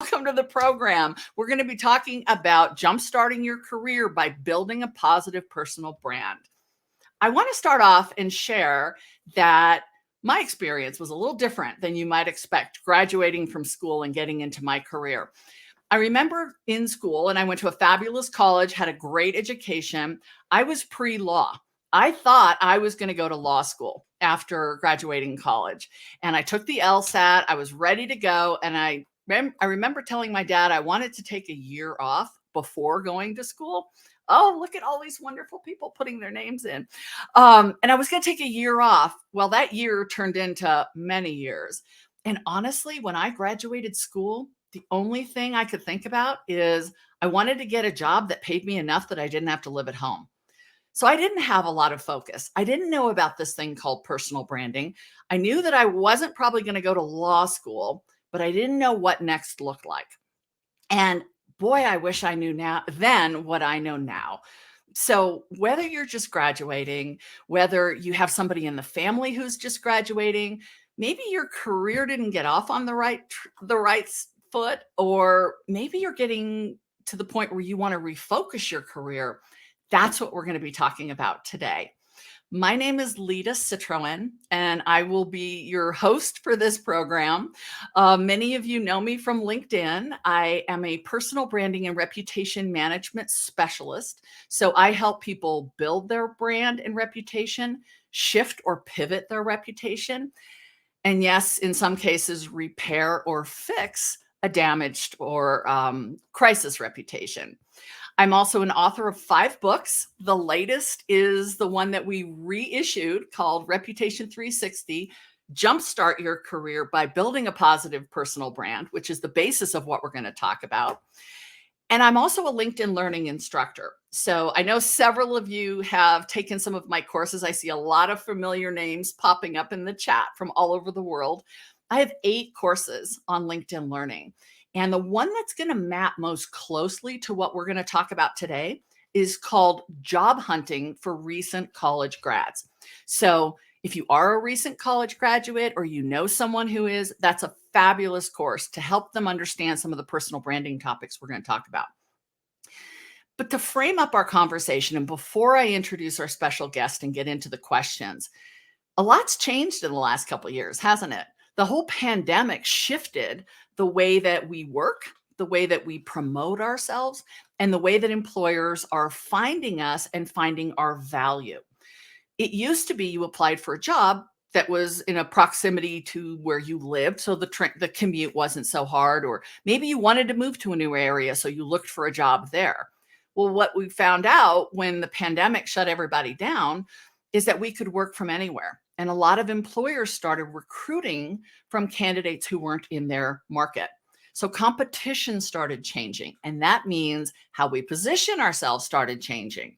Welcome to the program. We're going to be talking about jumpstarting your career by building a positive personal brand. I want to start off and share that my experience was a little different than you might expect graduating from school and getting into my career. I remember in school, and I went to a fabulous college, had a great education. I was pre-law. I thought I was going to go to law school after graduating college. And I took the LSAT. I was ready to go. And I remember telling my dad I wanted to take a year off before going to school. Oh, look at all these wonderful people putting their names in. And I was going to take a year off. Well, that year turned into many years. And honestly, when I graduated school, the only thing I could think about is I wanted to get a job that paid me enough that I didn't have to live at home. So I didn't have a lot of focus. I didn't know about this thing called personal branding. I knew that I wasn't probably going to go to law school, but I didn't know what next looked like. And boy, I wish I knew then what I know now. So whether you're just graduating, whether you have somebody in the family who's just graduating, maybe your career didn't get off on the right foot, or maybe you're getting to the point where you want to refocus your career. That's what we're going to be talking about today. My name is Lita Citroen, and I will be your host for this program. Many of you know me from LinkedIn. I am a personal branding and reputation management specialist. So I help people build their brand and reputation, shift or pivot their reputation, and yes, in some cases, repair or fix a damaged or crisis reputation. I'm also an author of 5 books. The latest is the one that we reissued called Reputation 360, Jumpstart Your Career by Building a Positive Personal Brand, which is the basis of what we're going to talk about. And I'm also a LinkedIn learning instructor. So I know several of you have taken some of my courses. I see a lot of familiar names popping up in the chat from all over the world. I have 8 courses on LinkedIn learning. And the one that's going to map most closely to what we're going to talk about today is called Job Hunting for Recent College Grads. So if you are a recent college graduate or you know someone who is, that's a fabulous course to help them understand some of the personal branding topics we're going to talk about. But to frame up our conversation, and before I introduce our special guest and get into the questions, a lot's changed in the last couple of years, hasn't it? The whole pandemic shifted the way that we work, the way that we promote ourselves, and the way that employers are finding us and finding our value. It used to be you applied for a job that was in a proximity to where you lived, so the commute wasn't so hard, or maybe you wanted to move to a new area, so you looked for a job there. Well, what we found out when the pandemic shut everybody down is that we could work from anywhere. And a lot of employers started recruiting from candidates who weren't in their market. So competition started changing. And that means how we position ourselves started changing.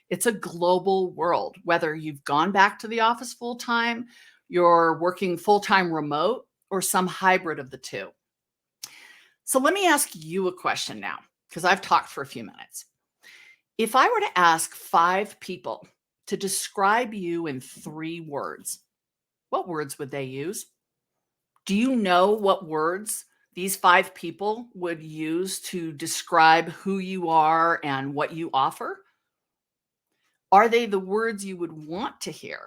It's a global world, whether you've gone back to the office full time, you're working full time remote, or some hybrid of the two. So let me ask you a question now, because I've talked for a few minutes. If I were to ask 5 people to describe you in 3 words, what words would they use? Do you know what words these 5 people would use to describe who you are and what you offer? Are they the words you would want to hear?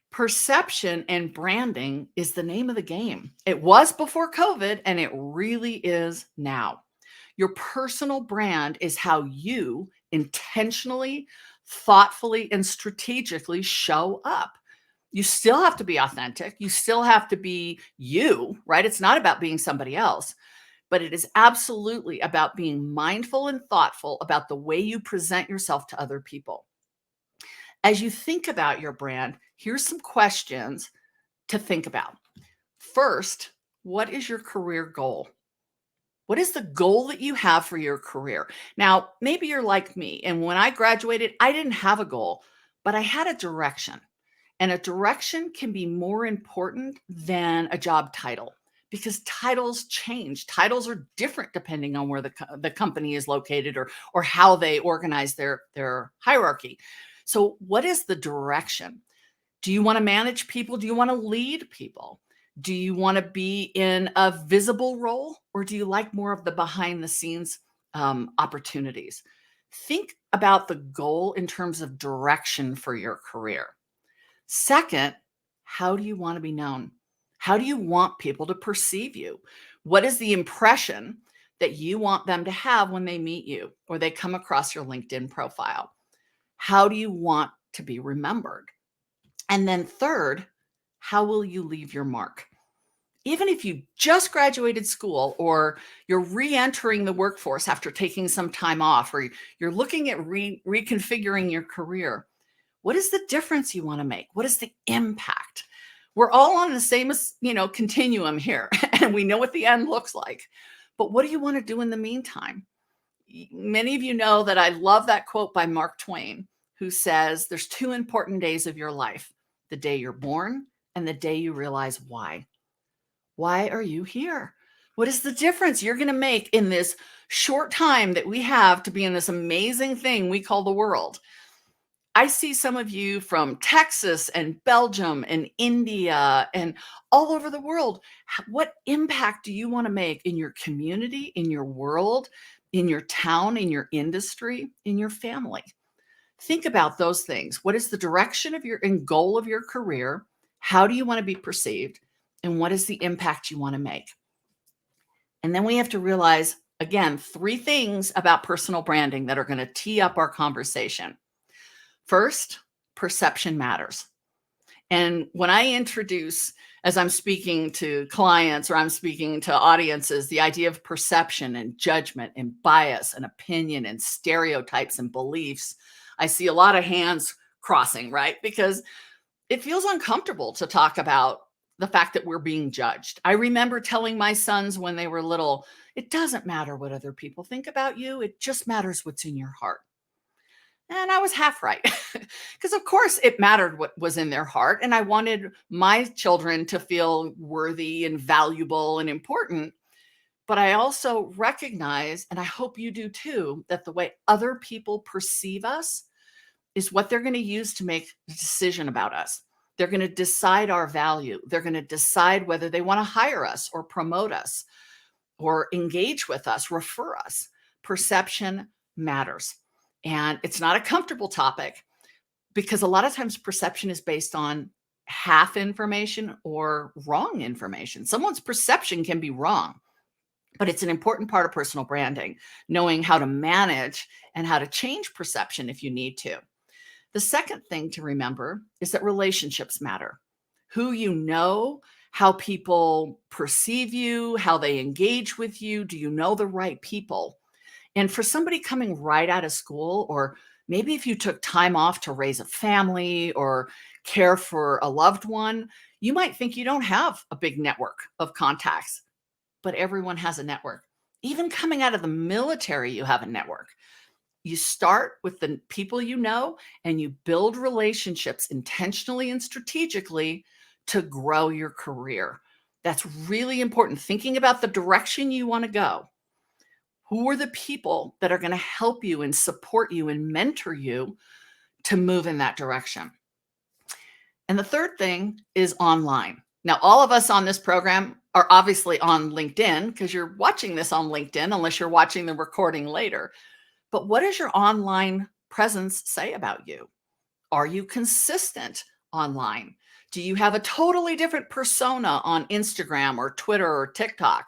Perception and branding is the name of the game. It was before COVID, and it really is now. Your personal brand is how you intentionally, thoughtfully, and strategically show up. You still have to be authentic. You still have to be you, right? It's not about being somebody else, but it is absolutely about being mindful and thoughtful about the way you present yourself to other people. As you think about your brand, here's some questions to think about. First, what is your career goal? What is the goal that you have for your career? Now, maybe you're like me, and when I graduated, I didn't have a goal, but I had a direction. And a direction can be more important than a job title, because titles change. Titles are different depending on where the company is located, or how they organize their hierarchy. So what is the direction? Do you want to manage people? Do you want to lead people? Do you want to be in a visible role, or do you like more of the behind the scenes opportunities? Think about the goal in terms of direction for your career. Second, how do you want to be known? How do you want people to perceive you? What is the impression that you want them to have when they meet you or they come across your LinkedIn profile? How do you want to be remembered? And then third, how will you leave your mark? Even if you just graduated school or you're re-entering the workforce after taking some time off, or you're looking at reconfiguring your career, what is the difference you want to make? What is the impact? We're all on the same, continuum here, and we know what the end looks like. But what do you want to do in the meantime? Many of you know that I love that quote by Mark Twain, who says, there's two important days of your life: the day you're born and the day you realize why. Why are you here? What is the difference you're going to make in this short time that we have to be in this amazing thing we call the world? I see some of you from Texas and Belgium and India and all over the world. What impact do you want to make in your community, in your world, in your town, in your industry, in your family? Think about those things. What is the direction of your and goal of your career? How do you want to be perceived? And what is the impact you want to make? And then we have to realize, again, three things about personal branding that are going to tee up our conversation. First, perception matters. And when I introduce, as I'm speaking to clients or I'm speaking to audiences, the idea of perception and judgment and bias and opinion and stereotypes and beliefs, I see a lot of hands crossing, right? Because it feels uncomfortable to talk about the fact that we're being judged. I remember telling my sons when they were little, it doesn't matter what other people think about you. It just matters what's in your heart. And I was half right, because of course it mattered what was in their heart. And I wanted my children to feel worthy and valuable and important. But I also recognize, and I hope you do too, that the way other people perceive us is what they're going to use to make a decision about us. They're going to decide our value. They're going to decide whether they want to hire us or promote us or engage with us, refer us. Perception matters. And it's not a comfortable topic, because a lot of times perception is based on half information or wrong information. Someone's perception can be wrong, but it's an important part of personal branding, knowing how to manage and how to change perception if you need to. The second thing to remember is that relationships matter. Who you know, how people perceive you, how they engage with you. Do you know the right people? And for somebody coming right out of school, or maybe if you took time off to raise a family or care for a loved one, you might think you don't have a big network of contacts, but everyone has a network. Even coming out of the military, you have a network. You start with the people you know, and you build relationships intentionally and strategically to grow your career. That's really important. Thinking about the direction you want to go. Who are the people that are going to help you and support you and mentor you to move in that direction? And the third thing is online. Now, all of us on this program are obviously on LinkedIn, because you're watching this on LinkedIn, unless you're watching the recording later. But what does your online presence say about you? Are you consistent online? Do you have a totally different persona on Instagram or Twitter or TikTok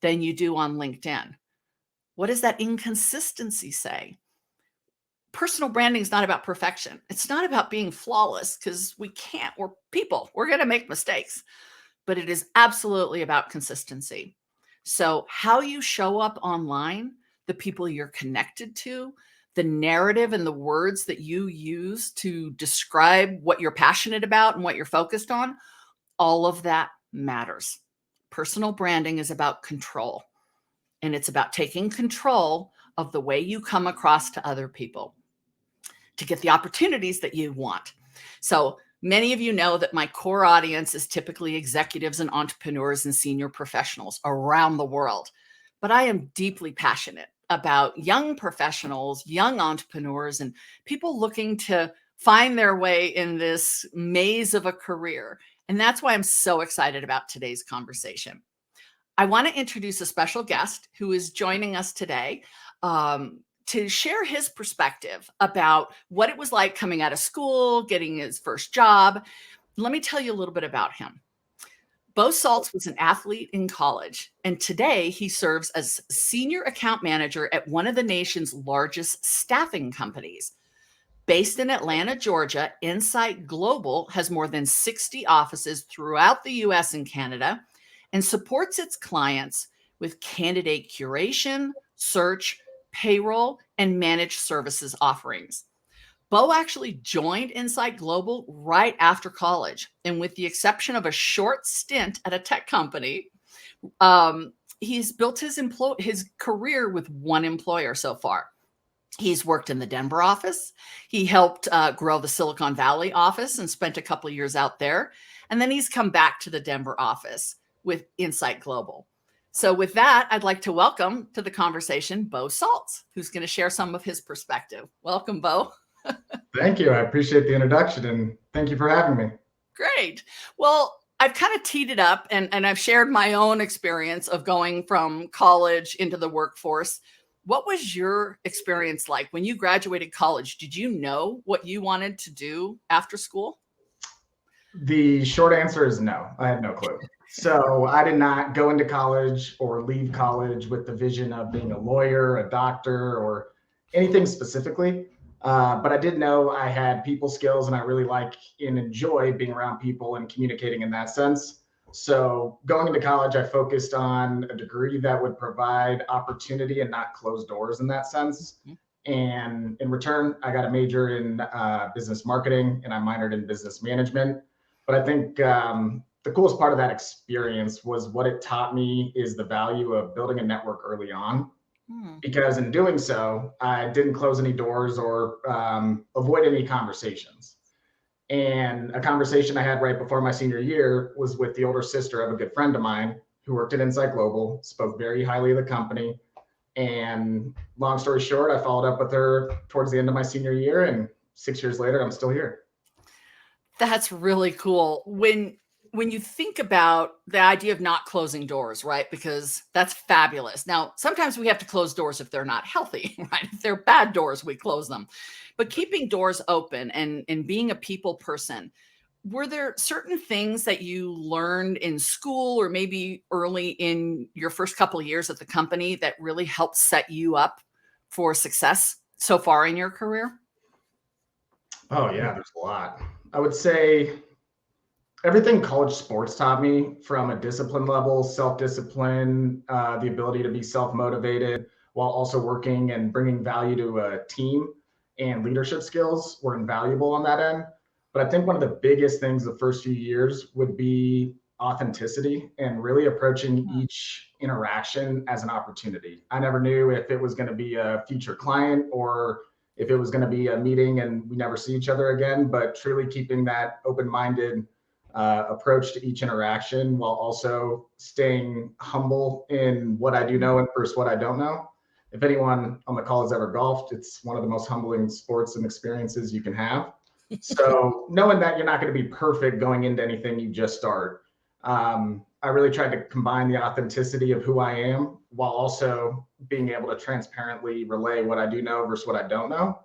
than you do on LinkedIn? What does that inconsistency say? Personal branding is not about perfection. It's not about being flawless, because we can't. We're people. We're going to make mistakes. But it is absolutely about consistency. So how you show up online, the people you're connected to, the narrative and the words that you use to describe what you're passionate about and what you're focused on, all of that matters. Personal branding is about control. And it's about taking control of the way you come across to other people to get the opportunities that you want. So many of you know that my core audience is typically executives and entrepreneurs and senior professionals around the world. But I am deeply passionate about young professionals, young entrepreneurs, and people looking to find their way in this maze of a career. And that's why I'm so excited about today's conversation. I want to introduce a special guest who is joining us today to share his perspective about what it was like coming out of school, getting his first job. Let me tell you a little bit about him. Bo Saltz was an athlete in college, and today he serves as senior account manager at one of the nation's largest staffing companies. Based in Atlanta, Georgia, Insight Global has more than 60 offices throughout the US and Canada and supports its clients with candidate curation, search, payroll, and managed services offerings. Bo actually joined Insight Global right after college. And with the exception of a short stint at a tech company, he's built his career with one employer so far. He's worked in the Denver office. He helped grow the Silicon Valley office and spent a couple of years out there. And then he's come back to the Denver office with Insight Global. So with that, I'd like to welcome to the conversation Bo Saltz, who's going to share some of his perspective. Welcome, Bo. Thank you. I appreciate the introduction, and thank you for having me. Great. Well, I've kind of teed it up, and I've shared my own experience of going from college into the workforce. What was your experience like when you graduated college? Did you know what you wanted to do after school? The short answer is no. I had no clue. So I did not go into college or leave college with the vision of being a lawyer, a doctor, or anything specifically. But I did know I had people skills, and I really like and enjoy being around people and communicating in that sense. So going into college, I focused on a degree that would provide opportunity and not close doors in that sense. And in return, I got a major in business marketing, and I minored in business management. But I think the coolest part of that experience was what it taught me is the value of building a network early on. Because in doing so, I didn't close any doors or avoid any conversations. And a conversation I had right before my senior year was with the older sister of a good friend of mine who worked at Insight Global, spoke very highly of the company. And long story short, I followed up with her towards the end of my senior year, and 6 years later, I'm still here. That's really cool. When you think about the idea of not closing doors, right? Because that's fabulous. Now, sometimes we have to close doors if they're not healthy, right? If they're bad doors, we close them. But keeping doors open and being a people person, were there certain things that you learned in school or maybe early in your first couple of years at the company that really helped set you up for success so far in your career? Oh, yeah, there's a lot. I would say everything college sports taught me, from a discipline level, self-discipline, the ability to be self-motivated while also working and bringing value to a team, and leadership skills were invaluable on that end. But I think one of the biggest things the first few years would be authenticity and really approaching each interaction as an opportunity. I never knew if it was going to be a future client or if it was going to be a meeting and we never see each other again, but truly keeping that open-minded approach to each interaction while also staying humble in what I do know and versus what I don't know. If anyone on the call has ever golfed, it's one of the most humbling sports and experiences you can have. So knowing that you're not going to be perfect going into anything you just start, I really tried to combine the authenticity of who I am while also being able to transparently relay what I do know versus what I don't know.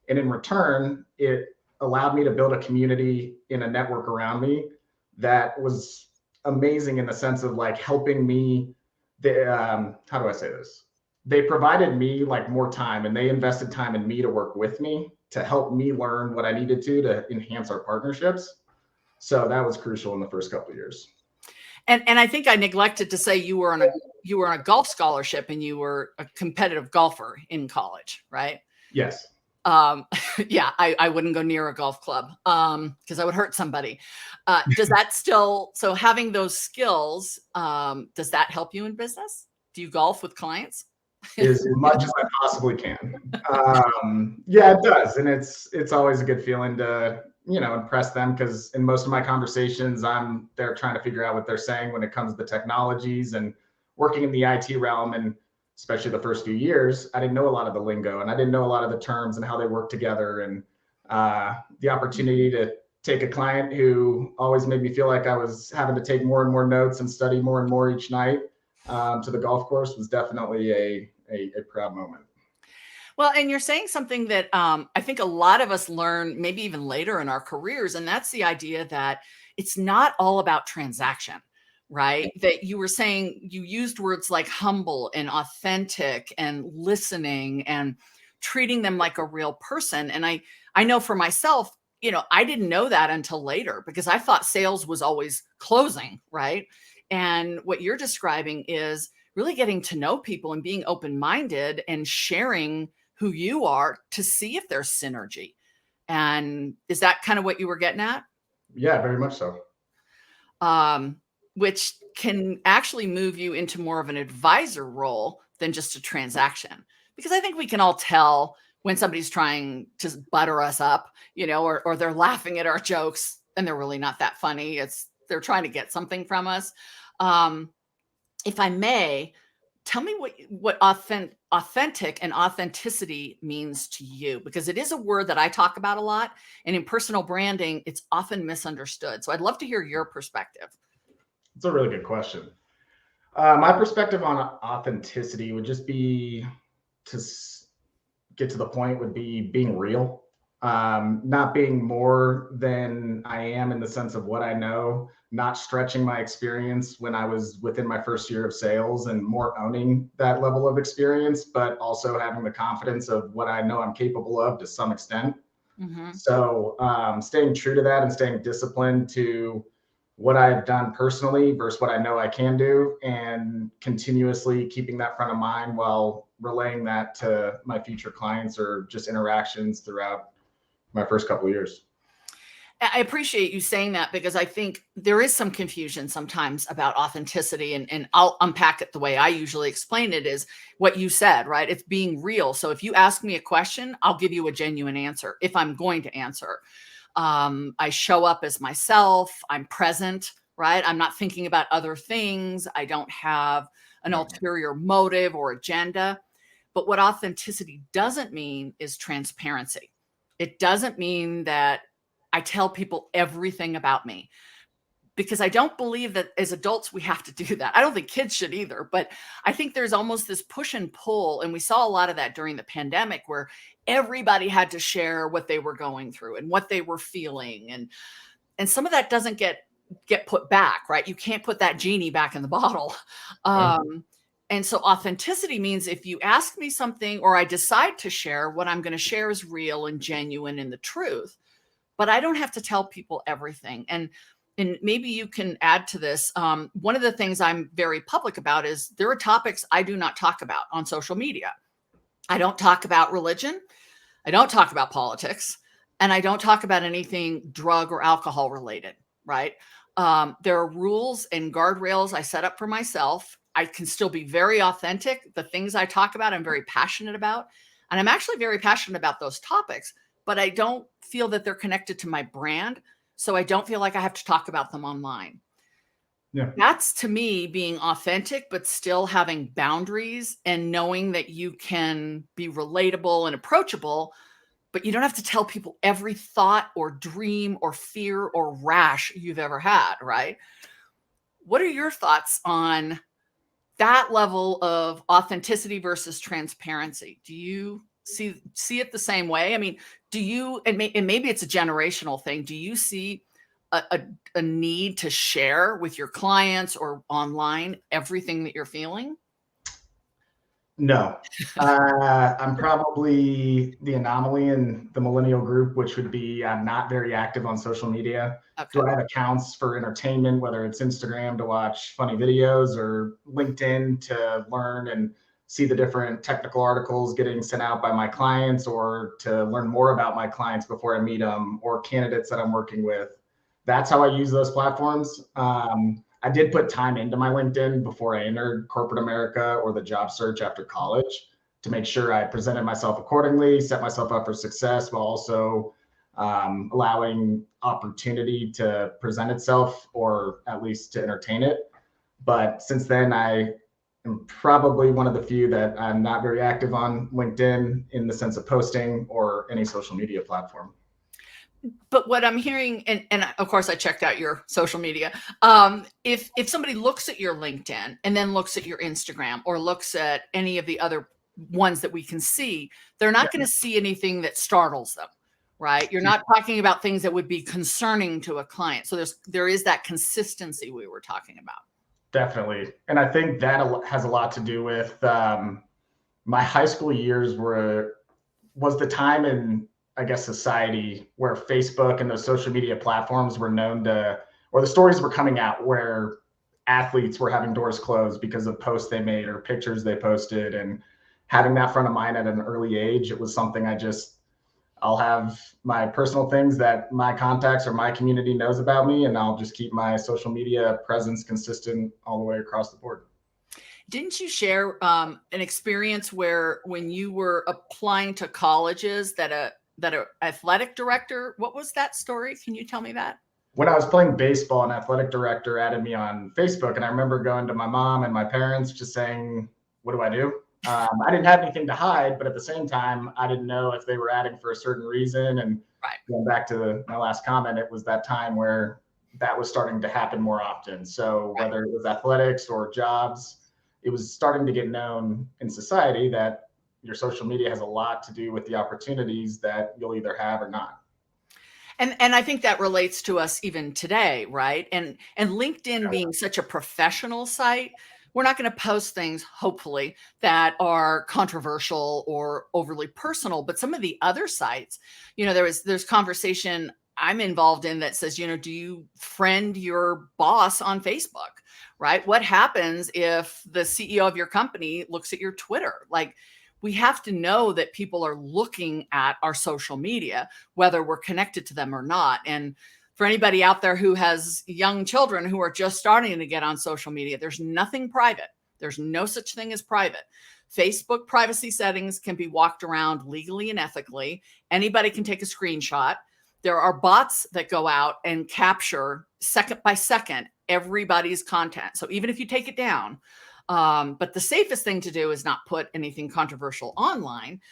And in return, it allowed me to build a community in a network around me that was amazing in the sense of like helping me. How do I say this? They provided me like more time, and they invested time in me to work with me to help me learn what I needed to enhance our partnerships. So that was crucial in the first couple of years. And I think I neglected to say you were on a golf scholarship and you were a competitive golfer in college, right? Yes. Yeah, I wouldn't go near a golf club because I would hurt somebody. Does that still, so having those skills, does that help you in business? Do you golf with clients? As much as I possibly can. Yeah, it does. And it's always a good feeling to, impress them, because in most of my conversations, I'm there trying to figure out what they're saying when it comes to the technologies and working in the IT realm. And especially the first few years, I didn't know a lot of the lingo and I didn't know a lot of the terms and how they work together. And the opportunity to take a client who always made me feel like I was having to take more and more notes and study more and more each night to the golf course was definitely a proud moment. Well, and you're saying something that I think a lot of us learn maybe even later in our careers, and that's the idea that it's not all about transaction, right? That you were saying you used words like humble and authentic and listening and treating them like a real person. And I know for myself, I didn't know that until later because I thought sales was always closing, right? And what you're describing is really getting to know people and being open-minded and sharing who you are to see if there's synergy. And is that kind of what you were getting at? Yeah, very much so. Which can actually move you into more of an advisor role than just a transaction. Because I think we can all tell when somebody's trying to butter us up, or they're laughing at our jokes and they're really not that funny. They're trying to get something from us. If I may, tell me what authentic and authenticity means to you, because it is a word that I talk about a lot. And in personal branding, it's often misunderstood. So I'd love to hear your perspective. It's a really good question. My perspective on authenticity would just be to get to the point would be being real, not being more than I am in the sense of what I know, not stretching my experience when I was within my first year of sales and more owning that level of experience, but also having the confidence of what I know I'm capable of to some extent. Mm-hmm. So staying true to that and staying disciplined to what I've done personally versus what I know I can do, and continuously keeping that front of mind while relaying that to my future clients or just interactions throughout my first couple of years. I appreciate you saying that because I think there is some confusion sometimes about authenticity, and I'll unpack it the way I usually explain it is what you said, right? It's being real. So if you ask me a question, I'll give you a genuine answer if I'm going to answer. I show up as myself. I'm present, right? I'm not thinking about other things. I don't have an ulterior motive or agenda. But what authenticity doesn't mean is transparency. It doesn't mean that I tell people everything about me, because I don't believe that as adults we have to do that. I don't think kids should either, but I think there's almost this push and pull. And we saw a lot of that during the pandemic where everybody had to share what they were going through and what they were feeling. And some of that doesn't get put back, right? You can't put that genie back in the bottle. And so authenticity means if you ask me something or I decide to share, what I'm going to share is real and genuine and the truth. But I don't have to tell people everything. And maybe you can add to this. One of the things I'm very public about is there are topics I do not talk about on social media. I don't talk about religion. I don't talk about politics. And I don't talk about anything drug or alcohol related, right? There are rules and guardrails I set up for myself. I can still be very authentic. The things I talk about, I'm very passionate about. And I'm actually very passionate about those topics, but I don't feel that they're connected to my brand. So I don't feel like I have to talk about them online. Yeah. That's to me being authentic, but still having boundaries and knowing that you can be relatable and approachable, but you don't have to tell people every thought or dream or fear or rash you've ever had, right? What are your thoughts on that level of authenticity versus transparency? Do you see it the same way? I mean, do you, and maybe it's a generational thing, do you see a need to share with your clients or online everything that you're feeling? No, I'm probably the anomaly in the millennial group, which would be I'm not very active on social media. Okay. Do I have accounts for entertainment, whether it's Instagram to watch funny videos or LinkedIn to learn and see the different technical articles getting sent out by my clients, or to learn more about my clients before I meet them, or candidates that I'm working with? That's how I use those platforms. I did put time into my LinkedIn before I entered corporate America or the job search after college to make sure I presented myself accordingly, set myself up for success, while also allowing opportunity to present itself, or at least to entertain it. But since then, I am probably one of the few that I'm not very active on LinkedIn in the sense of posting or any social media platform. But what I'm hearing, and of course I checked out your social media. If somebody looks at your LinkedIn and then looks at your Instagram or looks at any of the other ones that we can see, they're not going to see anything that startles them, right? You're not talking about things that would be concerning to a client. So there is that consistency we were talking about. Definitely. And I think that has a lot to do with my high school years was the time in, I guess, society where Facebook and those social media platforms were known to, or the stories were coming out where athletes were having doors closed because of posts they made or pictures they posted. And having that front of mind at an early age, it was something I'll have my personal things that my contacts or my community knows about me, and I'll just keep my social media presence consistent all the way across the board. Didn't you share an experience where when you were applying to colleges that a athletic director, what was that story? Can you tell me that? When I was playing baseball, an athletic director added me on Facebook, and I remember going to my mom and my parents just saying, "What do I do?" I didn't have anything to hide, but at the same time, I didn't know if they were adding for a certain reason. And Right. going back to my last comment, it was that time where that was starting to happen more often. So Right. whether it was athletics or jobs, it was starting to get known in society that your social media has a lot to do with the opportunities that you'll either have or not. And I think that relates to us even today, right? And LinkedIn being such a professional site, we're not going to post things, hopefully, that are controversial or overly personal. But some of the other sites, there's conversation I'm involved in that says, do you friend your boss on Facebook, right? What happens if the CEO of your company looks at your Twitter? Like, we have to know that people are looking at our social media, whether we're connected to them or not. And for anybody out there who has young children who are just starting to get on social media, there's nothing private. There's no such thing as private. Facebook privacy settings can be walked around legally and ethically. Anybody can take a screenshot. There are bots that go out and capture second by second everybody's content. So even if you take it down, but the safest thing to do is not put anything controversial online.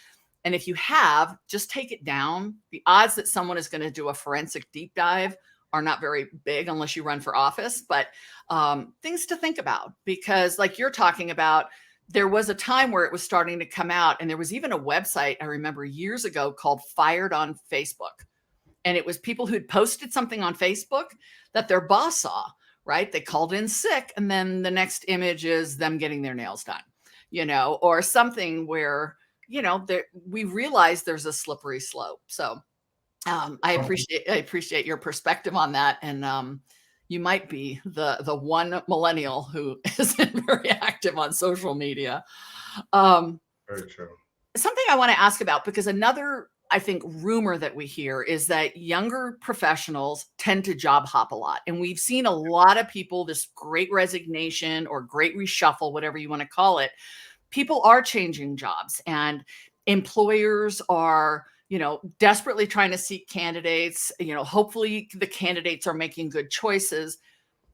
And if you have, just take it down. The odds that someone is going to do a forensic deep dive are not very big unless you run for office. But things to think about, because like you're talking about, there was a time where it was starting to come out. And there was even a website I remember years ago called Fired on Facebook. And it was people who'd posted something on Facebook that their boss saw, right? They called in sick. And then the next image is them getting their nails done, or something where, we realize there's a slippery slope. So I appreciate your perspective on that. And you might be the one millennial who isn't very active on social media. Very true. Something I want to ask about, because another, I think, rumor that we hear is that younger professionals tend to job hop a lot. And we've seen a lot of people, this great resignation or great reshuffle, whatever you want to call it. People are changing jobs, and employers are, desperately trying to seek candidates. Hopefully the candidates are making good choices.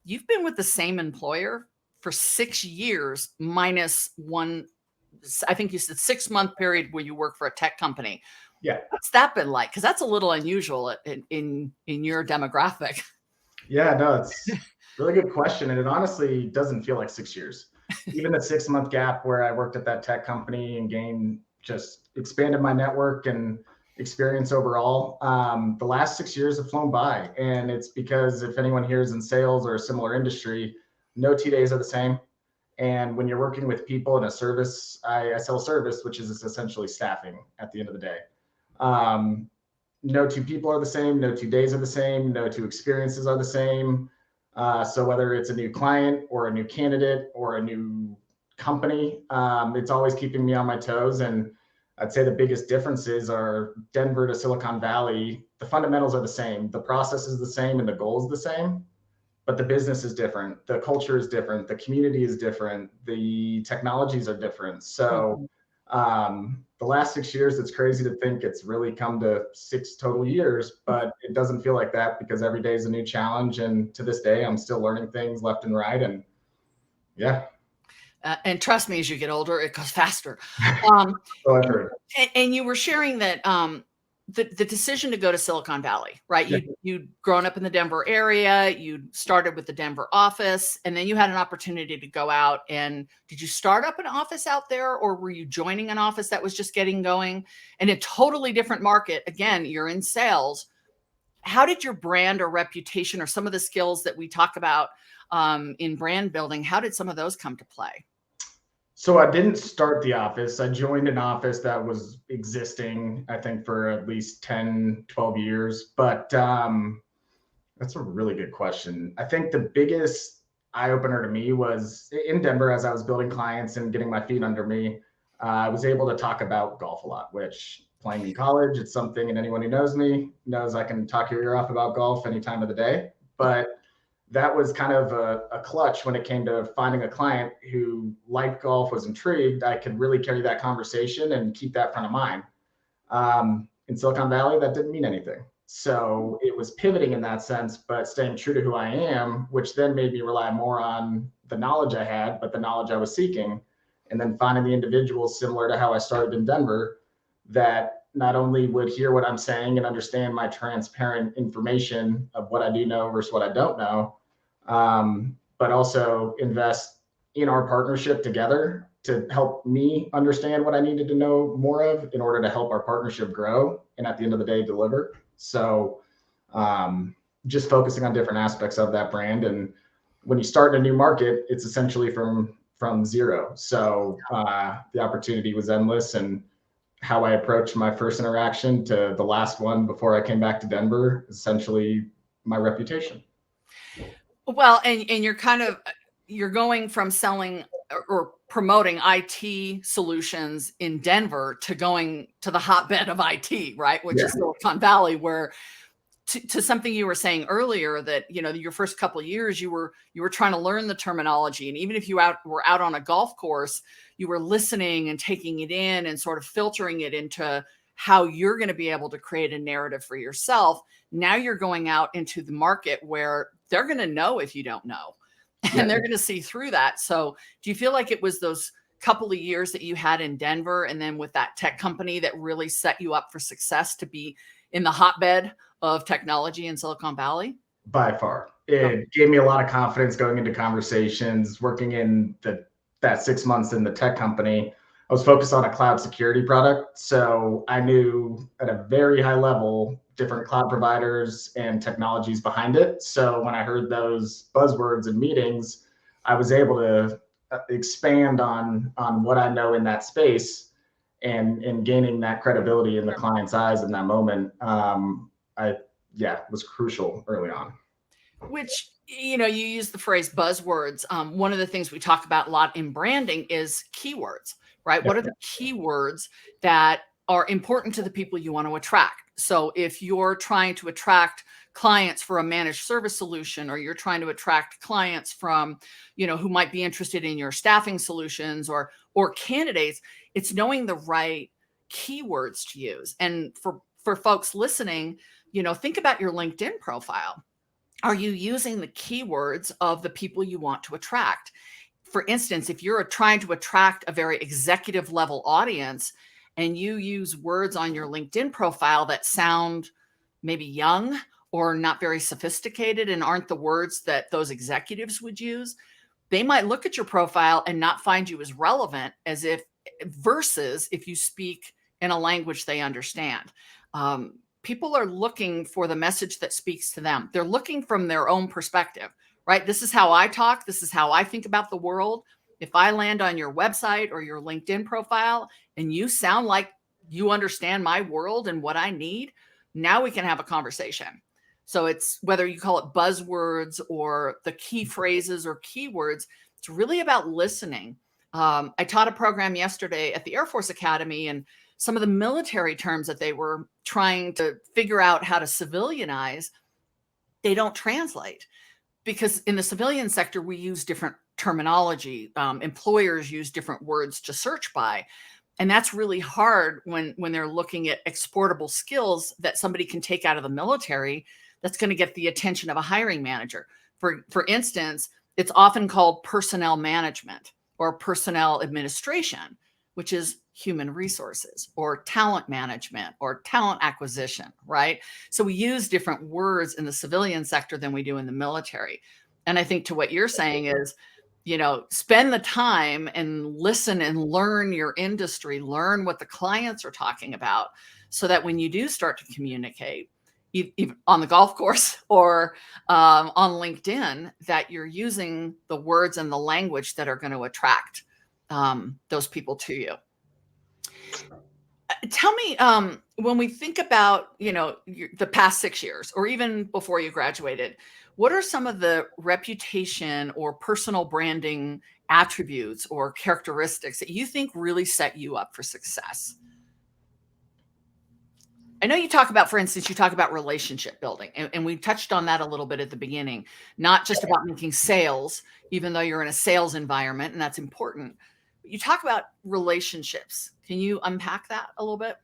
You've been with the same employer for 6 years, minus one, I think you said 6-month period where you work for a tech company. Yeah. What's that been like? Because that's a little unusual in your demographic. Yeah, no, it's a really good question. And it honestly doesn't feel like 6 years. Even the 6-month gap where I worked at that tech company and just expanded my network and experience overall. The last 6 years have flown by. And it's because if anyone here is in sales or a similar industry, no 2 days are the same. And when you're working with people in a service, I sell service, which is essentially staffing at the end of the day. No 2 people are the same. No 2 days are the same. No 2 experiences are the same. So whether it's a new client or a new candidate or a new company, it's always keeping me on my toes. And I'd say the biggest differences are Denver to Silicon Valley. The fundamentals are the same. The process is the same and the goal is the same, but the business is different. The culture is different. The community is different. The technologies are different. So the last 6 years, it's crazy to think it's really come to 6 total years, but it doesn't feel like that because every day is a new challenge. And to this day, I'm still learning things left and right. And yeah. And trust me, as you get older, it goes faster. So I've heard. And you were sharing that the decision to go to Silicon Valley, right? Yeah. You'd grown up in the Denver area, you started with the Denver office, and then you had an opportunity to go out. And did you start up an office out there, or were you joining an office that was just getting going in a totally different market? Again, you're in sales. How did your brand or reputation or some of the skills that we talk about in brand building, how did some of those come to play? So I didn't start the office. I joined an office that was existing, I think, for at least 10, 12 years. But that's a really good question. I think the biggest eye opener to me was in Denver as I was building clients and getting my feet under me. I was able to talk about golf a lot, which playing in college, it's something, and anyone who knows me knows I can talk your ear off about golf any time of the day. But that was kind of a clutch when it came to finding a client who liked golf, was intrigued. I could really carry that conversation and keep that front of mind. In Silicon Valley, that didn't mean anything. So it was pivoting in that sense, but staying true to who I am, which then made me rely more on the knowledge I had, but the knowledge I was seeking. And then finding the individuals similar to how I started in Denver that not only would hear what I'm saying and understand my transparent information of what I do know versus what I don't know, but also invest in our partnership together to help me understand what I needed to know more of in order to help our partnership grow and at the end of the day deliver. So just focusing on different aspects of that brand. And when you start in a new market, it's essentially from zero. So the opportunity was endless, and how I approached my first interaction to the last one before I came back to Denver, essentially my reputation. Well, and you're going from selling or promoting IT solutions in Denver to going to the hotbed of IT, right? Which is Silicon Valley, where to something you were saying earlier, that, you know, your first couple of years, you were trying to learn the terminology. And even if you were out on a golf course, you were listening and taking it in and sort of filtering it into how you're going to be able to create a narrative for yourself. Now you're going out into the market where they're going to know if you don't know, and they're going to see through that. So do you feel like it was those couple of years that you had in Denver and then with that tech company that really set you up for success to be in the hotbed of technology in Silicon Valley? By far. It gave me a lot of confidence going into conversations, working in that 6 months in the tech company. I was focused on a cloud security product. So I knew at a very high level different cloud providers and technologies behind it. So when I heard those buzzwords in meetings, I was able to expand on what I know in that space, and gaining that credibility in the client's eyes in that moment. Was crucial early on. Which, you know, you use the phrase buzzwords. One of the things we talk about a lot in branding is keywords, right? What are the keywords that are important to the people you want to attract? So if you're trying to attract clients for a managed service solution, or you're trying to attract clients from, you know, who might be interested in your staffing solutions or candidates, it's knowing the right keywords to use. And for folks listening, you know, think about your LinkedIn profile. Are you using the keywords of the people you want to attract? For instance, if you're trying to attract a very executive level audience and you use words on your LinkedIn profile that sound maybe young or not very sophisticated and aren't the words that those executives would use, they might look at your profile and not find you as relevant versus if you speak in a language they understand. People are looking for the message that speaks to them. They're looking from their own perspective, right? This is how I talk. This is how I think about the world. If I land on your website or your LinkedIn profile and you sound like you understand my world and what I need, now we can have a conversation. So it's whether you call it buzzwords or the key phrases or keywords, it's really about listening. I taught a program yesterday at the Air Force Academy, and some of the military terms that they were trying to figure out how to civilianize, they don't translate, because in the civilian sector, we use different terminology. Employers use different words to search by. And that's really hard when they're looking at exportable skills that somebody can take out of the military that's going to get the attention of a hiring manager. For instance, it's often called personnel management or personnel administration, which is human resources or talent management or talent acquisition, right? So we use different words in the civilian sector than we do in the military. And I think to what you're saying is, spend the time and listen and learn your industry, learn what the clients are talking about, so that when you do start to communicate, even on the golf course or on LinkedIn, that you're using the words and the language that are going to attract those people to you. Tell me, when we think about, the past 6 years or even before you graduated, what are some of the reputation or personal branding attributes or characteristics that you think really set you up for success? I know you talk about, for instance, you talk about relationship building, and we touched on that a little bit at the beginning, not just about making sales, even though you're in a sales environment, and that's important. But you talk about relationships. Can you unpack that a little bit?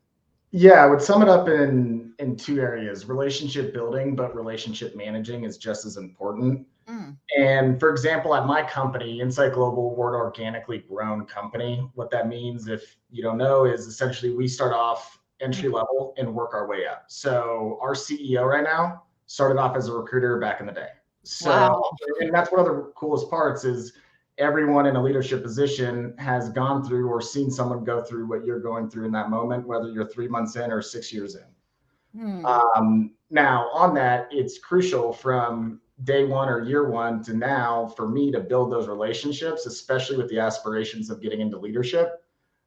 Yeah, I would sum it up in two areas: relationship building, but relationship managing is just as important. Mm, And for example, at my company, Insight Global, we're an organically grown company. What that means, if you don't know, is essentially we start off entry mm. level and work our way up. So our CEO right now started off as a recruiter back in the day. So, Wow. and that's one of the coolest parts is everyone in a leadership position has gone through or seen someone go through what you're going through in that moment, whether you're 3 months in or 6 years in. Mm, Now, on that, it's crucial from day one or year one to now for me to build those relationships, especially with the aspirations of getting into leadership.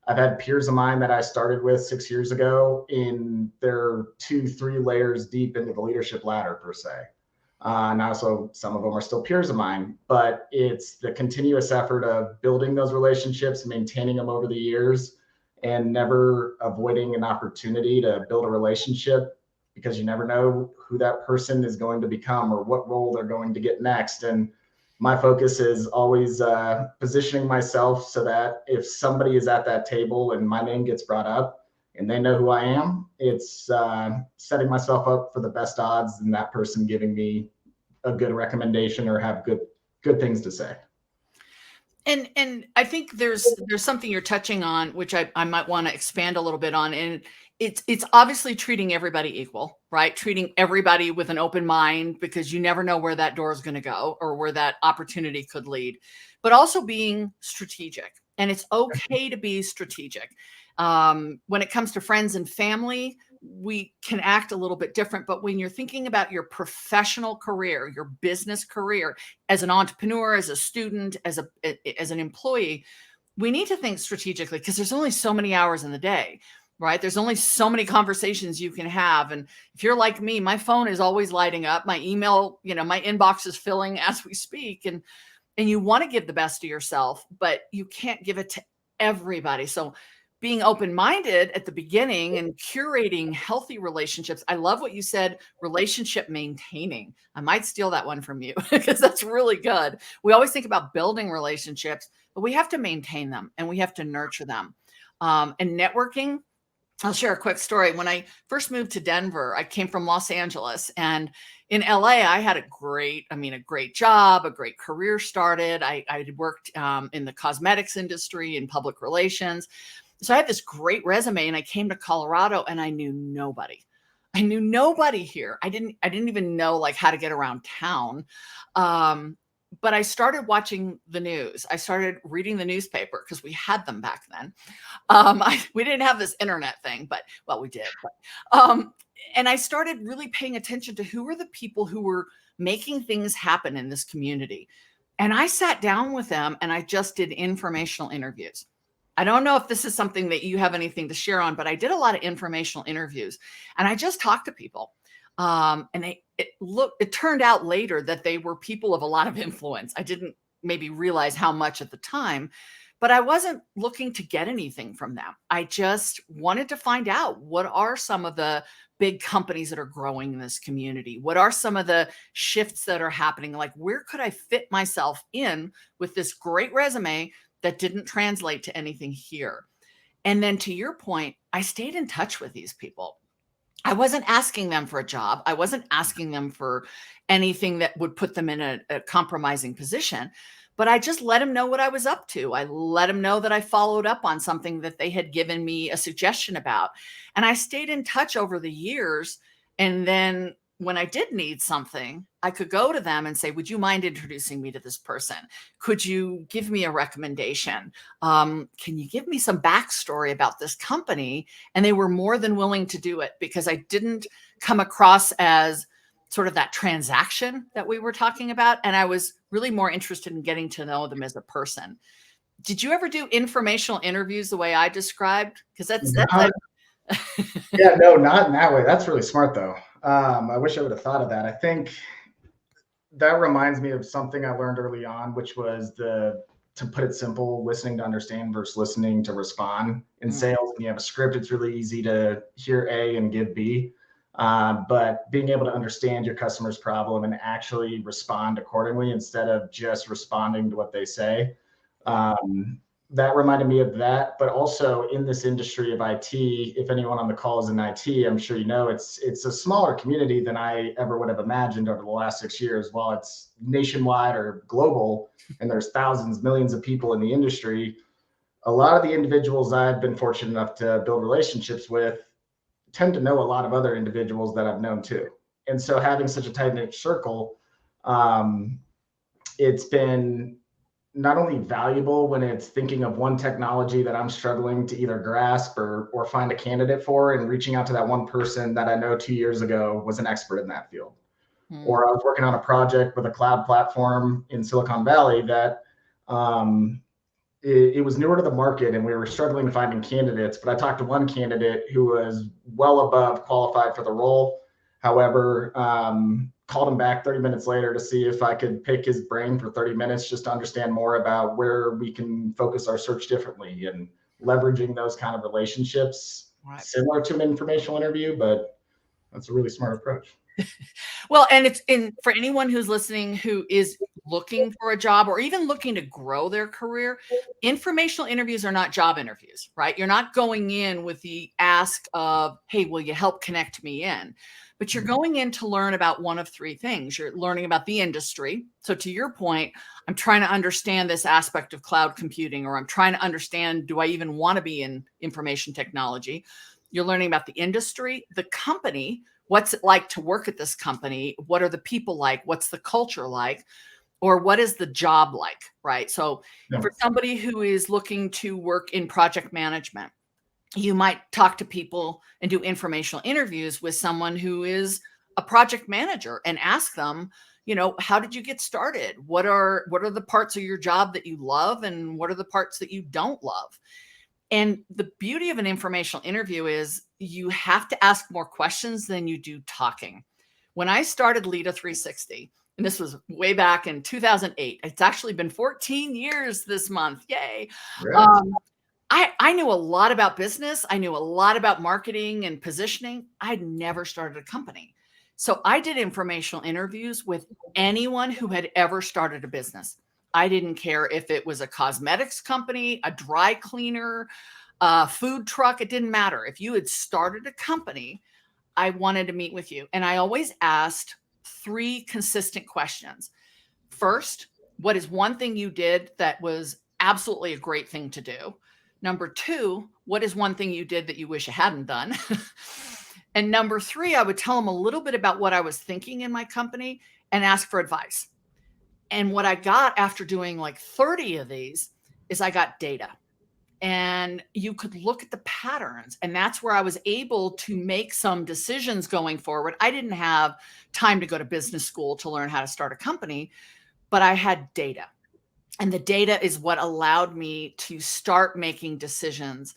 I've had peers of mine that I started with 6 years ago in they're 2, 3 layers deep into the leadership ladder, per se. And also, some of them are still peers of mine, but it's the continuous effort of building those relationships, maintaining them over the years, and never avoiding an opportunity to build a relationship, because you never know who that person is going to become or what role they're going to get next. And my focus is always positioning myself so that if somebody is at that table and my name gets brought up and they know who I am, it's setting myself up for the best odds and that person giving me a good recommendation or have good things to say. and I think there's something you're touching on, which I might want to expand a little bit on. And it's obviously treating everybody equal, right? Treating everybody with an open mind, because you never know where that door is going to go or where that opportunity could lead. But also being strategic. And it's okay to be strategic. When it comes to friends and family, we can act a little bit different. But when you're thinking about your professional career, your business career, as an entrepreneur, as a student, as an employee, we need to think strategically, because there's only so many hours in the day, right? There's only so many conversations you can have. And if you're like me, my phone is always lighting up. My email, my inbox is filling as we speak. And you want to give the best of yourself, but you can't give it to everybody. So being open-minded at the beginning and curating healthy relationships. I love what you said, relationship maintaining. I might steal that one from you because that's really good. We always think about building relationships, but we have to maintain them and we have to nurture them. And networking, I'll share a quick story. When I first moved to Denver, I came from Los Angeles, and in LA, I had a great job, a great career started. I had worked in the cosmetics industry in public relations. So I had this great resume, and I came to Colorado and I knew nobody. I knew nobody here. I didn't even know like how to get around town. But I started watching the news. I started reading the newspaper because we had them back then. We didn't have this internet thing, but well, we did. And I started really paying attention to who were the people who were making things happen in this community. And I sat down with them and I just did informational interviews. I don't know if this is something that you have anything to share on, but I did a lot of informational interviews and I just talked to people. And it turned out later that they were people of a lot of influence. I didn't maybe realize how much at the time, but I wasn't looking to get anything from them. I just wanted to find out, what are some of the big companies that are growing in this community? What are some of the shifts that are happening? Like, where could I fit myself in with this great resume that didn't translate to anything here? And then to your point, I stayed in touch with these people. I wasn't asking them for a job. I wasn't asking them for anything that would put them in a compromising position. but I just let them know what I was up to. I let them know that I followed up on something that they had given me a suggestion about. And I stayed in touch over the years. And then when I did need something, I could go to them and say, would you mind introducing me to this person? Could you give me a recommendation? Can you give me some backstory about this company? And they were more than willing to do it because I didn't come across as sort of that transaction that we were talking about. And I was really more interested in getting to know them as a person. Did you ever do informational interviews the way I described? Because that's Not, yeah, no, not in that way. That's really smart though. I wish I would have thought of that. I think that reminds me of something I learned early on, which was to put it simple, listening to understand versus listening to respond. In sales, when you have a script, it's really easy to hear A and give B. But being able to understand your customer's problem and actually respond accordingly instead of just responding to what they say. That reminded me of that, but also in this industry of IT, if anyone on the call is in IT, I'm sure you know it's a smaller community than I ever would have imagined over the last 6 years. While it's nationwide or global, and there's thousands, millions of people in the industry, a lot of the individuals I've been fortunate enough to build relationships with tend to know a lot of other individuals that I've known too. And so having such a tight knit circle, it's been not only valuable when it's thinking of one technology that I'm struggling to either grasp or find a candidate for, and reaching out to that one person that I know 2 years ago was an expert in that field. Or I was working on a project with a cloud platform in Silicon Valley that it was newer to the market and we were struggling finding candidates, but I talked to one candidate who was well above qualified for the role. However, called him back 30 minutes later to see if I could pick his brain for 30 minutes just to understand more about where we can focus our search differently, and leveraging those kind of relationships, right. Similar to an informational interview, but that's a really smart approach. Well, and it's for anyone who's listening who is looking for a job or even looking to grow their career, informational interviews are not job interviews, right? You're not going in with the ask of, hey, will you help connect me in? But you're going in to learn about one of three things. You're learning about the industry. So to your point, I'm trying to understand this aspect of cloud computing, or I'm trying to understand, do I even want to be in information technology? You're learning about the industry, the company. What's it like to work at this company? What are the people like? What's the culture like? Or what is the job like, right? So for somebody who is looking to work in project management, you might talk to people and do informational interviews with someone who is a project manager and ask them, how did you get started? What are the parts of your job that you love, and what are the parts that you don't love? And the beauty of an informational interview is you have to ask more questions than you do talking. When I started Lita 360, and this was way back in 2008, it's actually been 14 years this month. Yay. I knew a lot about business. I knew a lot about marketing and positioning. I'd never started a company. So I did informational interviews with anyone who had ever started a business. I didn't care if it was a cosmetics company, a dry cleaner, a food truck. It didn't matter. If you had started a company, I wanted to meet with you. And I always asked three consistent questions. First, what is one thing you did that was absolutely a great thing to do? Number two, what is one thing you did that you wish you hadn't done? And number three, I would tell them a little bit about what I was thinking in my company and ask for advice. And what I got after doing like 30 of these is I got data. And you could look at the patterns, and that's where I was able to make some decisions going forward. I didn't have time to go to business school to learn how to start a company, but I had data. And the data is what allowed me to start making decisions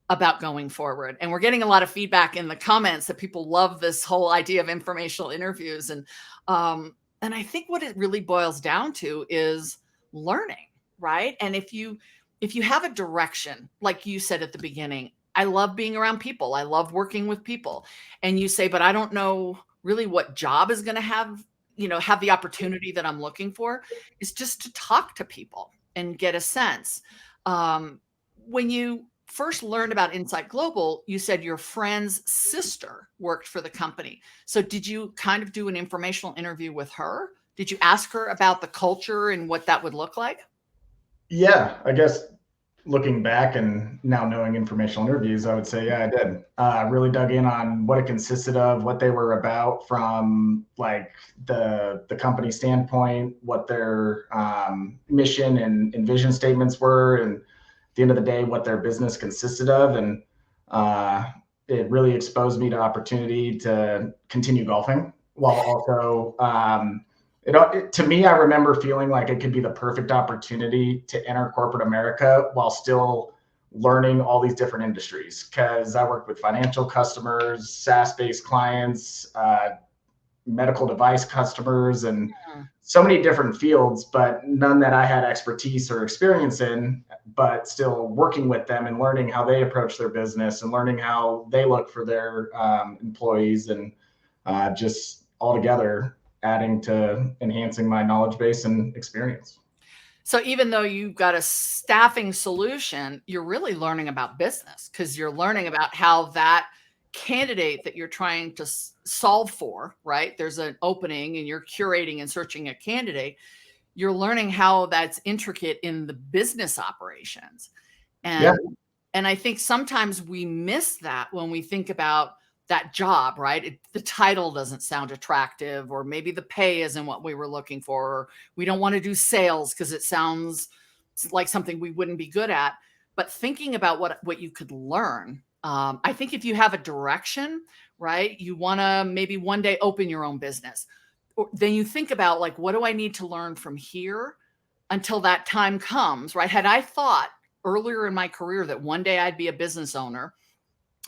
about going forward. And we're getting a lot of feedback in the comments that people love this whole idea of informational interviews. And I think what it really boils down to is learning, right? And if you have a direction, like you said at the beginning, I love being around people. I love working with people. And you say, but I don't know really what job is going to have the opportunity that I'm looking for, is just to talk to people and get a sense. When you first learned about Insight Global, you said your friend's sister worked for the company. So did you kind of do an informational interview with her Did you ask her about the culture and what that would look like? Yeah, I guess looking back and now knowing informational interviews, I would say, yeah, I did. I really dug in on what it consisted of, what they were about from like the company standpoint, what their mission and vision statements were, and at the end of the day, what their business consisted of. And uh, it really exposed me to opportunity to continue golfing while also to me, I remember feeling like it could be the perfect opportunity to enter corporate America while still learning all these different industries, because I worked with financial customers, SaaS-based clients, medical device customers, and Hmm. so many different fields, but none that I had expertise or experience in, but still working with them and learning how they approach their business and learning how they look for their employees, and just altogether adding to enhancing my knowledge base and experience. So even though you've got a staffing solution, you're really learning about business because you're learning about how that candidate that you're trying to solve for, right? There's an opening and you're curating and searching a candidate. You're learning how that's intricate in the business operations. Yeah, And I think sometimes we miss that when we think about that job, right? The title doesn't sound attractive, or maybe the pay isn't what we were looking for, or we don't want to do sales because it sounds like something we wouldn't be good at. But thinking about what you could learn, I think if you have a direction, right, you want to maybe one day open your own business. Or then you think about like, what do I need to learn from here until that time comes, right? Had I thought earlier in my career that one day I'd be a business owner,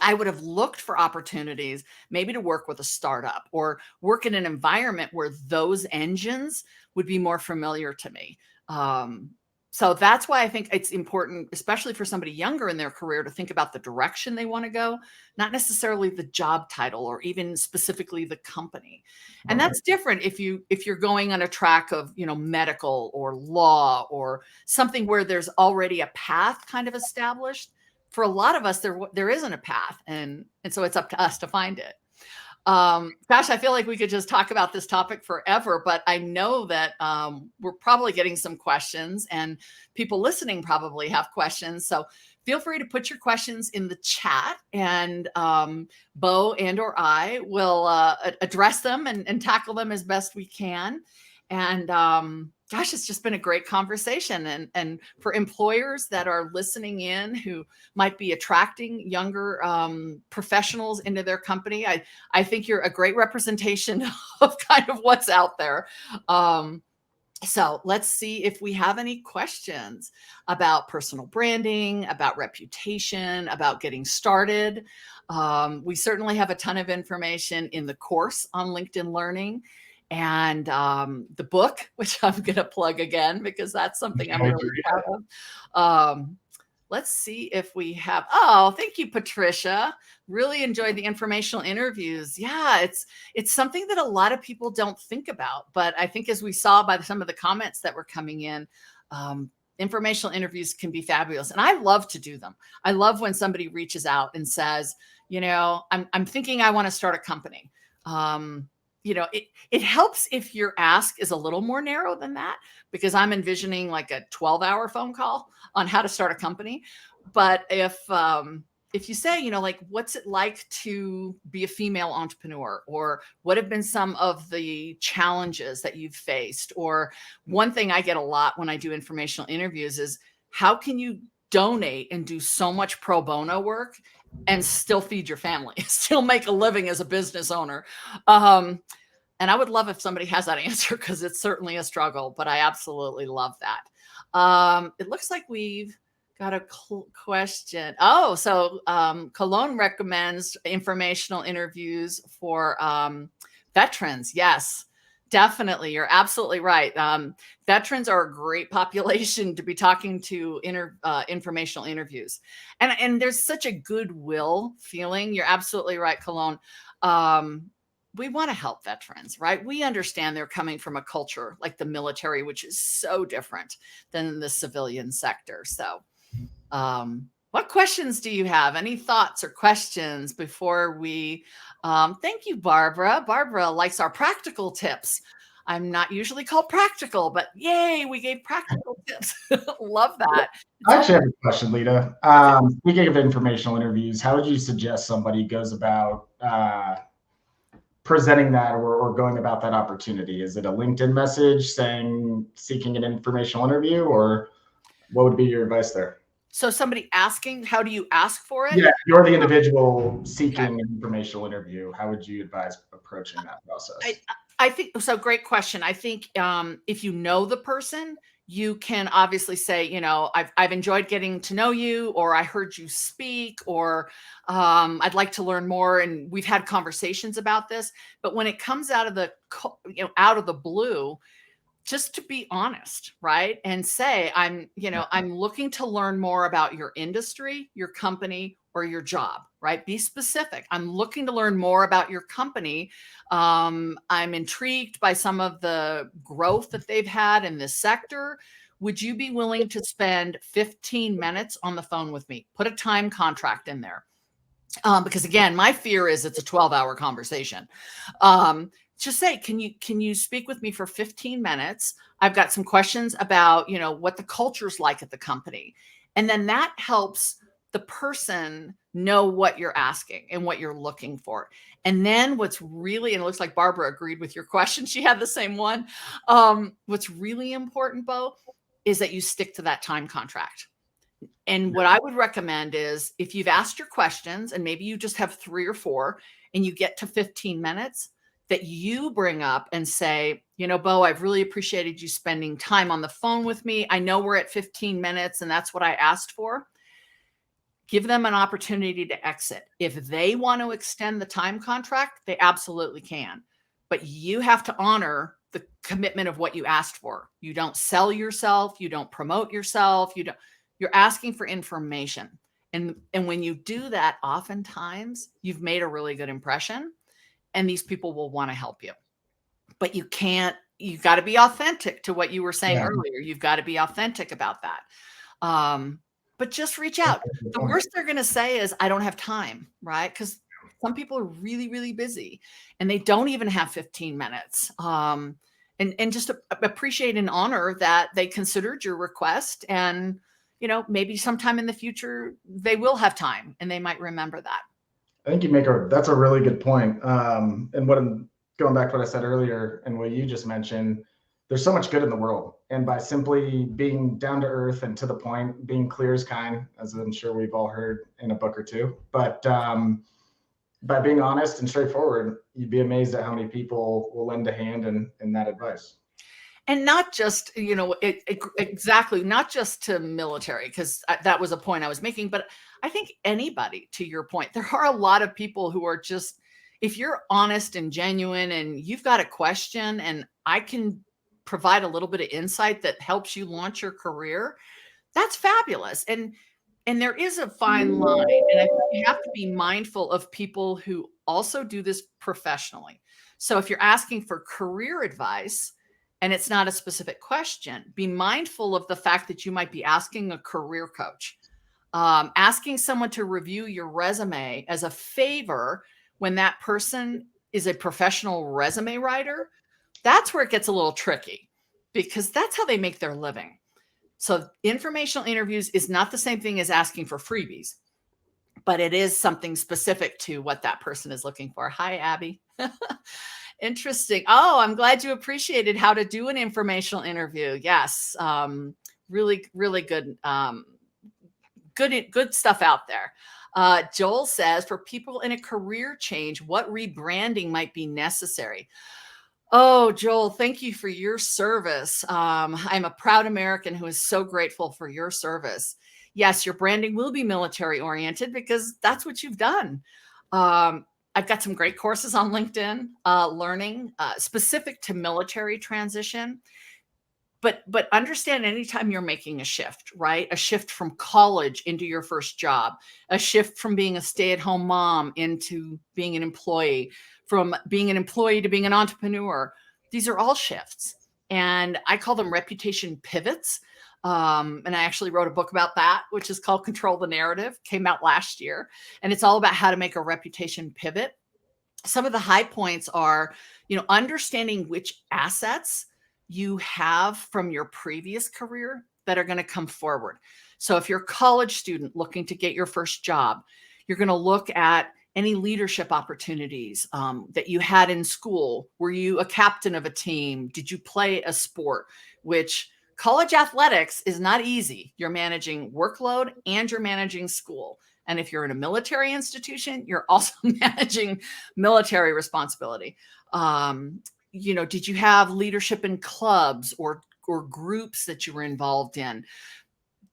I would have looked for opportunities maybe to work with a startup or work in an environment where those engines would be more familiar to me. Um, so that's why I think it's important, especially for somebody younger in their career, to think about the direction they want to go, not necessarily the job title or even specifically the company. And okay. that's different if you're going on a track of, medical or law or something where there's already a path kind of established. For a lot of us, there isn't a path, and so it's up to us to find it. Gosh, I feel like we could just talk about this topic forever, but I know that we're probably getting some questions, and people listening probably have questions. So feel free to put your questions in the chat, and Bo and or I will address them and tackle them as best we can. And gosh, it's just been a great conversation. And for employers that are listening in who might be attracting younger professionals into their company, I think you're a great representation of kind of what's out there. So let's see if we have any questions about personal branding, about reputation, about getting started. We certainly have a ton of information in the course on LinkedIn Learning, and the book, which I'm going to plug again because that's something I'm Thank really you. proud of. Let's see if we have. Oh, thank you, Patricia. Really enjoyed the informational interviews. Yeah, it's something that a lot of people don't think about, but I think as we saw by some of the comments that were coming in, informational interviews can be fabulous, and I love to do them. I love when somebody reaches out and says, I'm thinking I want to start a company. It helps if your ask is a little more narrow than that, because I'm envisioning like a 12-hour phone call on how to start a company. But if you say, like, what's it like to be a female entrepreneur, or what have been some of the challenges that you've faced, or one thing I get a lot when I do informational interviews is, how can you donate and do so much pro bono work and still feed your family, still make a living as a business owner? And I would love if somebody has that answer, because it's certainly a struggle, but I absolutely love that. It looks like we've got a question. Oh, so Cologne recommends informational interviews for veterans. Yes, definitely. You're absolutely right. Veterans are a great population to be talking to informational interviews. And there's such a goodwill feeling. You're absolutely right, Cologne. We want to help veterans, right? We understand they're coming from a culture like the military, which is so different than the civilian sector. So, what questions do you have? Any thoughts or questions before we? Thank you, Barbara. Barbara likes our practical tips. I'm not usually called practical, but yay, we gave practical tips. Love that. I actually have a question, Lita. Speaking of informational interviews, how would you suggest somebody goes about presenting that or going about that opportunity? Is it a LinkedIn message saying seeking an informational interview, or what would be your advice there? So somebody asking, how do you ask for it? Yeah, you're the individual seeking an informational interview. How would you advise approaching that process? I think so. Great question. I think if you know the person, you can obviously say, I've enjoyed getting to know you, or I heard you speak, or I'd like to learn more. And we've had conversations about this. But when it comes out of the blue, just to be honest, right? And say, I'm looking to learn more about your industry, your company, or your job, right? Be specific. I'm looking to learn more about your company. I'm intrigued by some of the growth that they've had in this sector. Would you be willing to spend 15 minutes on the phone with me? Put a time contract in there. Because again, my fear is it's a 12-hour conversation. Just say, can you speak with me for 15 minutes? I've got some questions about, what the culture's like at the company. And then that helps the person know what you're asking and what you're looking for. And then and it looks like Barbara agreed with your question. She had the same one. What's really important, Bo, is that you stick to that time contract. And what I would recommend is if you've asked your questions and maybe you just have 3 or 4 and you get to 15 minutes, that you bring up and say, Bo, I've really appreciated you spending time on the phone with me. I know we're at 15 minutes and that's what I asked for. Give them an opportunity to exit. If they want to extend the time contract, they absolutely can. But you have to honor the commitment of what you asked for. You don't sell yourself. You don't promote yourself. You're asking for information. And when you do that, oftentimes you've made a really good impression and these people will want to help you. But you've got to be authentic to what you were saying earlier. You've got to be authentic about that. But just reach out. The worst they're going to say is, I don't have time, right? Because some people are really, really busy and they don't even have 15 minutes. And just appreciate and honor that they considered your request. And, maybe sometime in the future, they will have time and they might remember that. I think that's a really good point. And going back to what I said earlier and what you just mentioned, there's so much good in the world. And by simply being down to earth and to the point, being clear is kind, as I'm sure we've all heard in a book or two. But by being honest and straightforward, you'd be amazed at how many people will lend a hand in that advice. And not just, exactly, not just to military, because that was a point I was making, but I think anybody, to your point, there are a lot of people who are just, if you're honest and genuine and you've got a question and I can provide a little bit of insight that helps you launch your career, that's fabulous. And there is a fine line. And I think you have to be mindful of people who also do this professionally. So if you're asking for career advice, and it's not a specific question, be mindful of the fact that you might be asking a career coach, asking someone to review your resume as a favor when that person is a professional resume writer. That's where it gets a little tricky because that's how they make their living. So informational interviews is not the same thing as asking for freebies, but it is something specific to what that person is looking for. Hi, Abby. Interesting. Oh, I'm glad you appreciated how to do an informational interview. Yes. Really, really good. Good stuff out there. Joel says, for people in a career change, what rebranding might be necessary? Oh, Joel, thank you for your service. I'm a proud American who is so grateful for your service. Yes, your branding will be military oriented because that's what you've done. I've got some great courses on LinkedIn, learning specific to military transition. But understand anytime you're making a shift, right? A shift from college into your first job, a shift from being a stay-at-home mom into being an employee, from being an employee to being an entrepreneur. These are all shifts. And I call them reputation pivots. And I actually wrote a book about that, which is called Control the Narrative, came out last year. And it's all about how to make a reputation pivot. some of the high points are, understanding which assets you have from your previous career that are going to come forward. So if you're a college student looking to get your first job, you're going to look at any leadership opportunities that you had in school. Were you a captain of a team? Did you play a sport? Which college athletics is not easy. You're managing workload and you're managing school. And if you're in a military institution, you're also managing military responsibility. Did you have leadership in clubs or groups that you were involved in?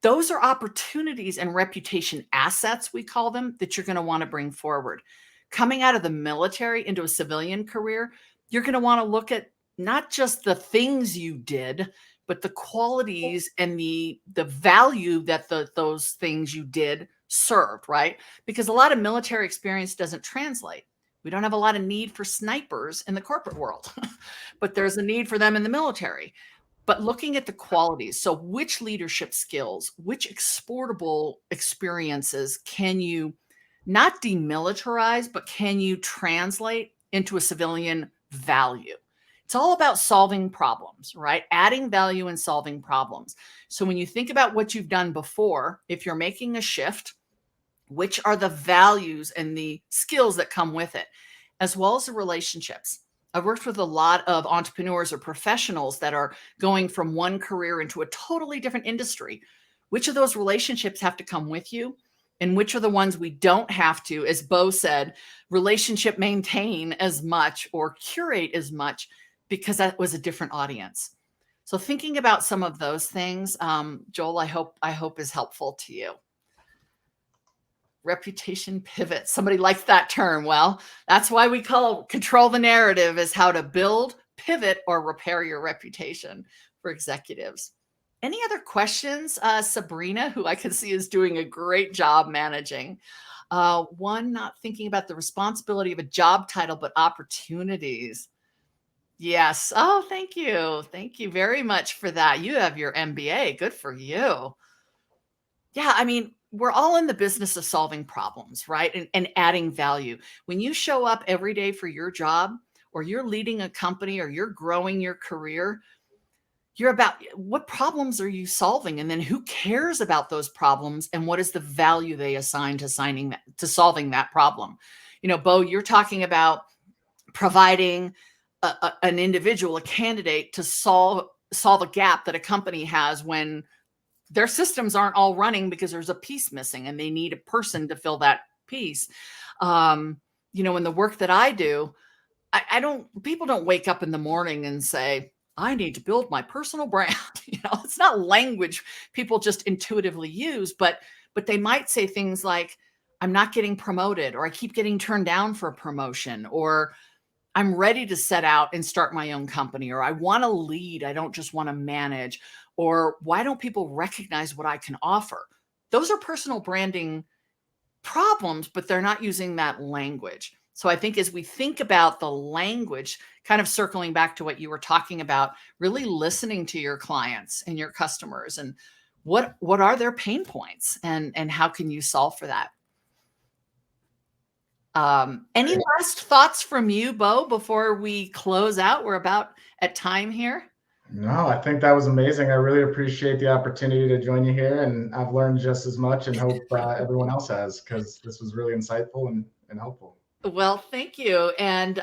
Those are opportunities and reputation assets, we call them, that you're going to want to bring forward. Coming out of the military into a civilian career, you're going to want to look at not just the things you did, but the qualities and the value that those things you did served, right? Because a lot of military experience doesn't translate. We don't have a lot of need for snipers in the corporate world, but there's a need for them in the military. But looking at the qualities, so which leadership skills, which exportable experiences can you not demilitarize, but can you translate into a civilian value? It's all about solving problems, right? Adding value and solving problems. So when you think about what you've done before, if you're making a shift, which are the values and the skills that come with it, as well as the relationships. I've worked with a lot of entrepreneurs or professionals that are going from one career into a totally different industry. Which of those relationships have to come with you? And which are the ones we don't have to, as Bo said, relationship maintain as much or curate as much, because that was a different audience. So thinking about some of those things, Joel, I hope is helpful to you. Reputation pivot. Somebody likes that term. Well, that's why we control the narrative, is how to build, pivot, or repair your reputation for executives. Any other questions? Sabrina, who I can see is doing a great job managing. One, not thinking about the responsibility of a job title, but opportunities. Yes. Oh, thank you. Thank you very much for that. You have your MBA. Good for you. Yeah, I mean, we're all in the business of solving problems, right? And adding value. When you show up every day for your job, or you're leading a company, or you're growing your career, you're about what problems are you solving? And then who cares about those problems? And what is the value they assign to solving that problem? Bo, you're talking about providing an individual, a candidate, to solve a gap that a company has when their systems aren't all running because there's a piece missing and they need a person to fill that piece. In the work that I do, people don't wake up in the morning and say, I need to build my personal brand. It's not language people just intuitively use, but they might say things like, I'm not getting promoted, or I keep getting turned down for a promotion, or I'm ready to set out and start my own company, or I want to lead. I don't just want to manage, or why don't people recognize what I can offer? Those are personal branding problems, but they're not using that language. So I think as we think about the language, kind of circling back to what you were talking about, really listening to your clients and your customers, and what are their pain points, and how can you solve for that? Any last thoughts from you, Bo, before we close out? We're about at time here. No, I think that was amazing. I really appreciate the opportunity to join you here, and I've learned just as much, and hope everyone else has, because this was really insightful and helpful. Well, thank you. And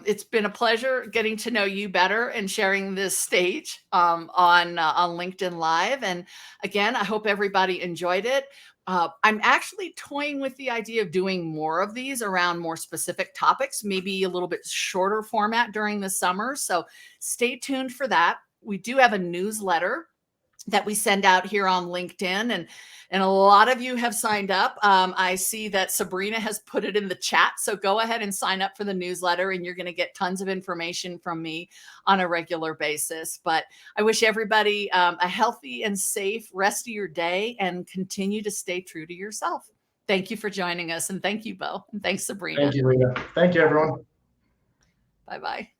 it's been a pleasure getting to know you better and sharing this stage on LinkedIn Live. And again, I hope everybody enjoyed it. I'm actually toying with the idea of doing more of these around more specific topics, maybe a little bit shorter format during the summer. So stay tuned for that. We do have a newsletter that we send out here on LinkedIn, and a lot of you have signed up. I see that Sabrina has put it in the chat. So go ahead and sign up for the newsletter, and you're going to get tons of information from me on a regular basis. But I wish everybody a healthy and safe rest of your day, and continue to stay true to yourself. Thank you for joining us. And thank you, Bo. And thanks, Sabrina. Thank you, Rita. Thank you, everyone. Bye-bye.